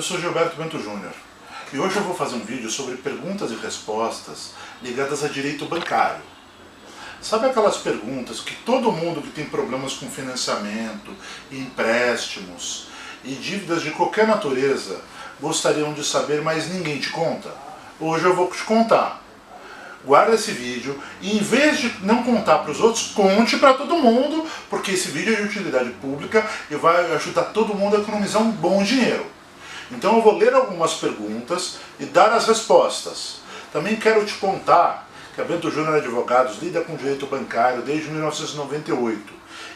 sou Gilberto Bento Júnior e hoje eu vou fazer um vídeo sobre perguntas e respostas ligadas a direito bancário. Sabe aquelas perguntas que todo mundo que tem problemas com financiamento, empréstimos e dívidas de qualquer natureza gostariam de saber, mas ninguém te conta? Hoje eu vou te contar. Guarda esse vídeo e, em vez de não contar para os outros, conte para todo mundo, porque esse vídeo é de utilidade pública e vai ajudar todo mundo a economizar um bom dinheiro. Então eu vou ler algumas perguntas e dar as respostas. Também quero te contar que a Bento Júnior Advogados lida com direito bancário desde 1998.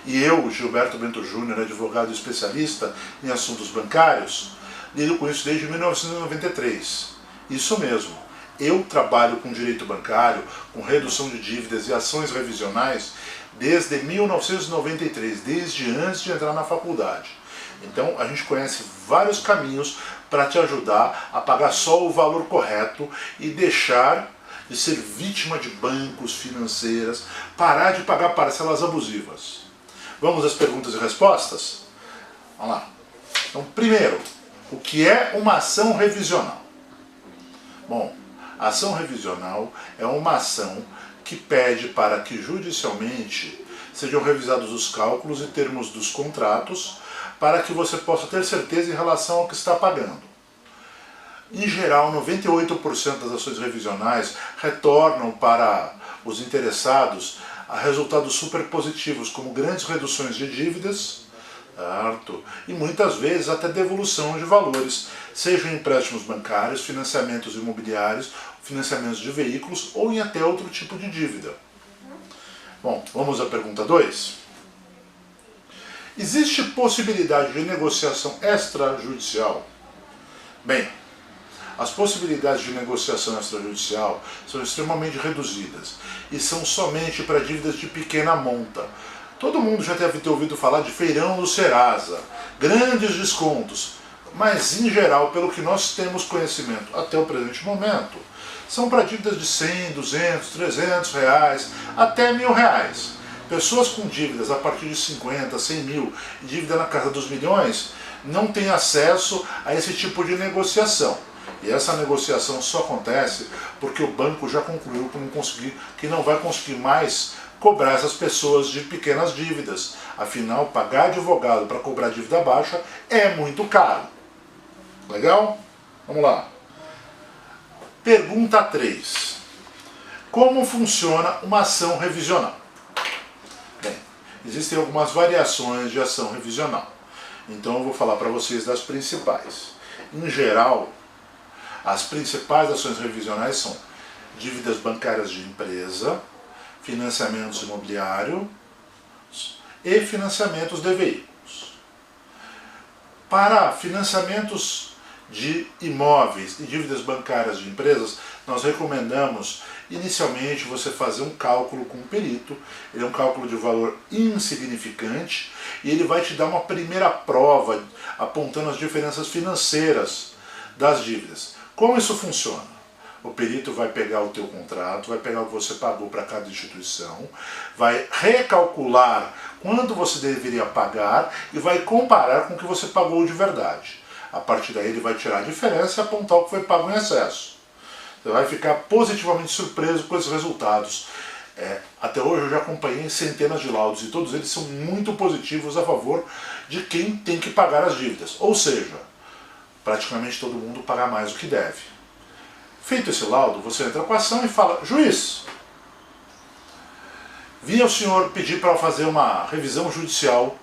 E eu, Gilberto Bento Júnior, advogado especialista em assuntos bancários, lido com isso desde 1993. Isso mesmo. Eu trabalho com direito bancário, com redução de dívidas e ações revisionais desde 1993, desde antes de entrar na faculdade. Então a gente conhece vários caminhos para te ajudar a pagar só o valor correto e deixar de ser vítima de bancos, financeiras, parar de pagar parcelas abusivas. Vamos às perguntas e respostas? Vamos lá. Então, primeiro, o que é uma ação revisional? Bom, a ação revisional é uma ação que pede para que judicialmente sejam revisados os cálculos e termos dos contratos para que você possa ter certeza em relação ao que está pagando. Em geral, 98% das ações revisionais retornam para os interessados a resultados super positivos, como grandes reduções de dívidas, certo? E muitas vezes até devolução de valores, sejam empréstimos bancários, financiamentos imobiliários, financiamentos de veículos ou em até outro tipo de dívida. Bom, vamos à pergunta 2. Existe possibilidade de negociação extrajudicial? Bem, as possibilidades de negociação extrajudicial são extremamente reduzidas e são somente para dívidas de pequena monta. Todo mundo já deve ter ouvido falar de feirão do Serasa, grandes descontos, mas em geral, pelo que nós temos conhecimento até o presente momento, são para dívidas de 100, 200, 300 reais, até R$1.000. Pessoas com dívidas a partir de 50, 100 mil e dívida na casa dos milhões não têm acesso a esse tipo de negociação. E essa negociação só acontece porque o banco já concluiu que não vai conseguir mais cobrar essas pessoas de pequenas dívidas. Afinal, pagar advogado para cobrar dívida baixa é muito caro. Legal? Vamos lá. Pergunta 3. Como funciona uma ação revisional? Bem, existem algumas variações de ação revisional. Então eu vou falar para vocês das principais. Em geral, as principais ações revisionais são dívidas bancárias de empresa, financiamentos imobiliários e financiamentos de veículos. Para financiamentos de imóveis e dívidas bancárias de empresas, nós recomendamos inicialmente você fazer um cálculo com um perito. Ele é um cálculo de valor insignificante e ele vai te dar uma primeira prova apontando as diferenças financeiras das dívidas. Como isso funciona? O perito vai pegar o teu contrato, vai pegar o que você pagou para cada instituição, vai recalcular quanto você deveria pagar e vai comparar com o que você pagou de verdade. A partir daí ele vai tirar a diferença e apontar o que foi pago em excesso. Você vai ficar positivamente surpreso com esses resultados. Até hoje eu já acompanhei centenas de laudos e todos eles são muito positivos a favor de quem tem que pagar as dívidas. Ou seja, praticamente todo mundo paga mais do que deve. Feito esse laudo, você entra com a ação e fala: juiz, vi o senhor pedir para fazer uma revisão judicial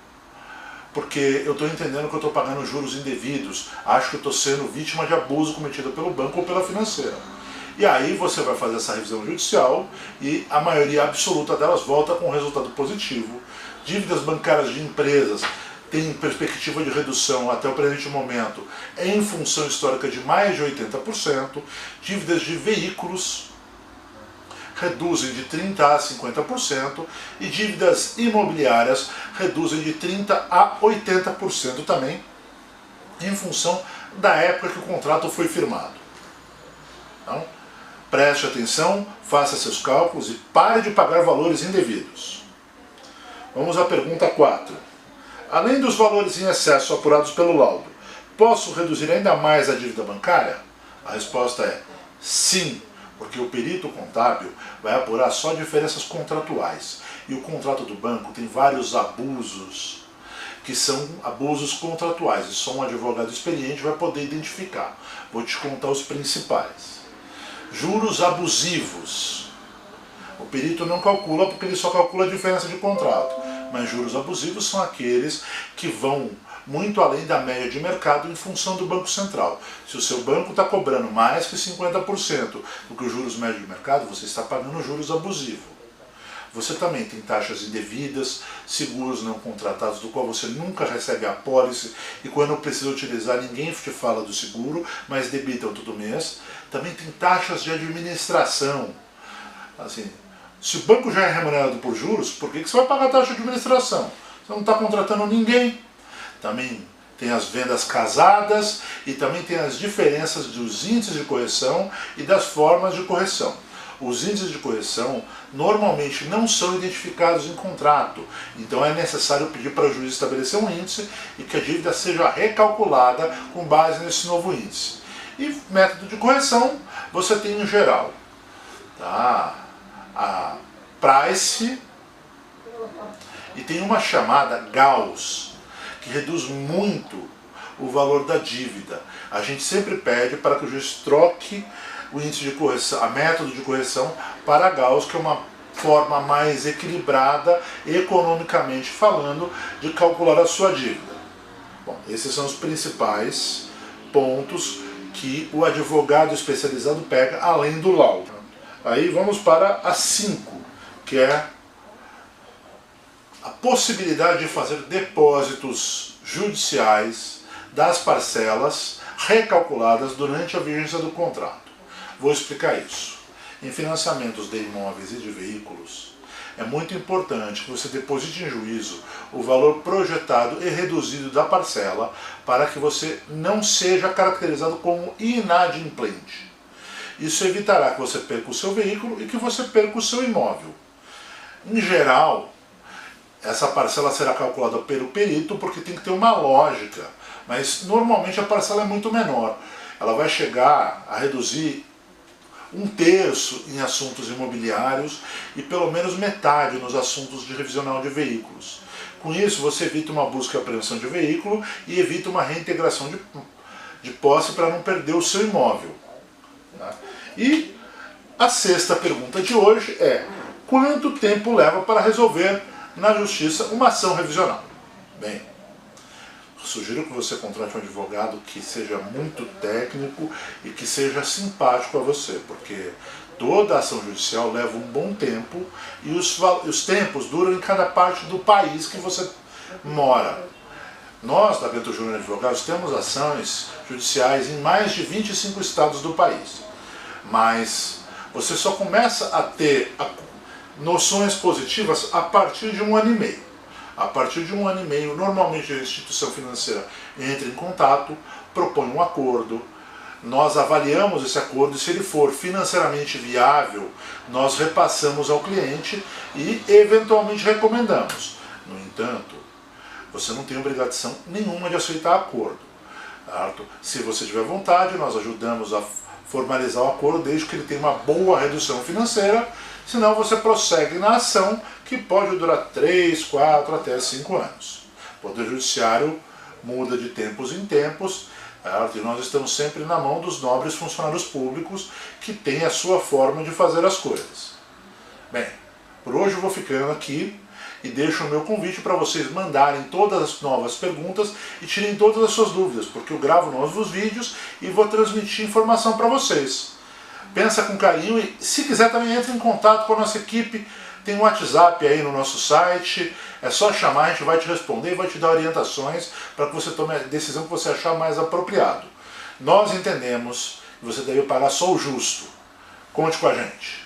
porque eu estou entendendo que eu estou pagando juros indevidos, acho que eu estou sendo vítima de abuso cometido pelo banco ou pela financeira. E aí você vai fazer essa revisão judicial e a maioria absoluta delas volta com um resultado positivo. Dívidas bancárias de empresas têm perspectiva de redução até o presente momento em função histórica de mais de 80%, dívidas de veículos reduzem de 30% a 50% e dívidas imobiliárias reduzem de 30% a 80% também, em função da época que o contrato foi firmado. Então, preste atenção, faça seus cálculos e pare de pagar valores indevidos. Vamos à pergunta 4. Além dos valores em excesso apurados pelo laudo, Posso reduzir ainda mais a dívida bancária? A resposta é sim, porque o perito contábil vai apurar só diferenças contratuais. E o contrato do banco tem vários abusos, que são abusos contratuais, e só um advogado experiente vai poder identificar. Vou te contar os principais. Juros abusivos. O perito não calcula porque ele só calcula a diferença de contrato. Mas juros abusivos são aqueles que vão muito além da média de mercado em função do Banco Central. Se o seu banco está cobrando mais que 50% do que os juros médios de mercado, você está pagando juros abusivos. Você também tem taxas indevidas, seguros não contratados, do qual você nunca recebe a apólice e quando precisa utilizar ninguém te fala do seguro, mas debitam todo mês. Também tem taxas de administração. Assim, se o banco já é remunerado por juros, por que você vai pagar taxa de administração? Você não está contratando ninguém. Também tem as vendas casadas e também tem as diferenças dos índices de correção e das formas de correção. Os índices de correção normalmente não são identificados em contrato, então é necessário pedir para o juiz estabelecer um índice e que a dívida seja recalculada com base nesse novo índice. E método de correção você tem em geral, tá? A price e tem uma chamada Gauss, que reduz muito o valor da dívida. A gente sempre pede para que o juiz troque o índice de correção, a método de correção para Gauss, que é uma forma mais equilibrada, economicamente falando, de calcular a sua dívida. Bom, esses são os principais pontos que o advogado especializado pega, além do laudo. Aí vamos para a 5, que é a possibilidade de fazer depósitos judiciais das parcelas recalculadas durante a vigência do contrato. Vou explicar isso. Em financiamentos de imóveis e de veículos, é muito importante que você deposite em juízo o valor projetado e reduzido da parcela para que você não seja caracterizado como inadimplente. Isso evitará que você perca o seu veículo e que você perca o seu imóvel. Em geral, essa parcela será calculada pelo perito porque tem que ter uma lógica, mas normalmente a parcela é muito menor. Ela vai chegar a reduzir 1/3 em assuntos imobiliários e pelo menos metade nos assuntos de revisional de veículos. Com isso você evita uma busca e apreensão de veículo e evita uma reintegração de posse para não perder o seu imóvel. Tá? E a 6ª pergunta de hoje é: quanto tempo leva para resolver na justiça uma ação revisional? Bem, sugiro que você contrate um advogado que seja muito técnico e que seja simpático a você, porque toda ação judicial leva um bom tempo e os tempos duram em cada parte do país que você mora. Nós, da Bento Júnior Advogados, temos ações judiciais em mais de 25 estados do país, mas você só começa a ter noções positivas a partir de 1 ano e meio. A partir de 1 ano e meio, normalmente a instituição financeira entra em contato, propõe um acordo, nós avaliamos esse acordo e se ele for financeiramente viável, nós repassamos ao cliente e eventualmente recomendamos. No entanto, você não tem obrigação nenhuma de aceitar acordo. Certo? Se você tiver vontade, nós ajudamos a formalizar o acordo desde que ele tenha uma boa redução financeira, senão você prossegue na ação, que pode durar 3, 4, até 5 anos. O Poder Judiciário muda de tempos em tempos, e nós estamos sempre na mão dos nobres funcionários públicos que têm a sua forma de fazer as coisas. Bem, por hoje eu vou ficando aqui e deixo o meu convite para vocês mandarem todas as novas perguntas e tirem todas as suas dúvidas, porque eu gravo novos vídeos e vou transmitir informação para vocês. Pensa com carinho e, se quiser, também entre em contato com a nossa equipe. Tem um WhatsApp aí no nosso site, é só chamar, a gente vai te responder e vai te dar orientações para que você tome a decisão que você achar mais apropriado. Nós entendemos que você deve pagar só o justo. Conte com a gente.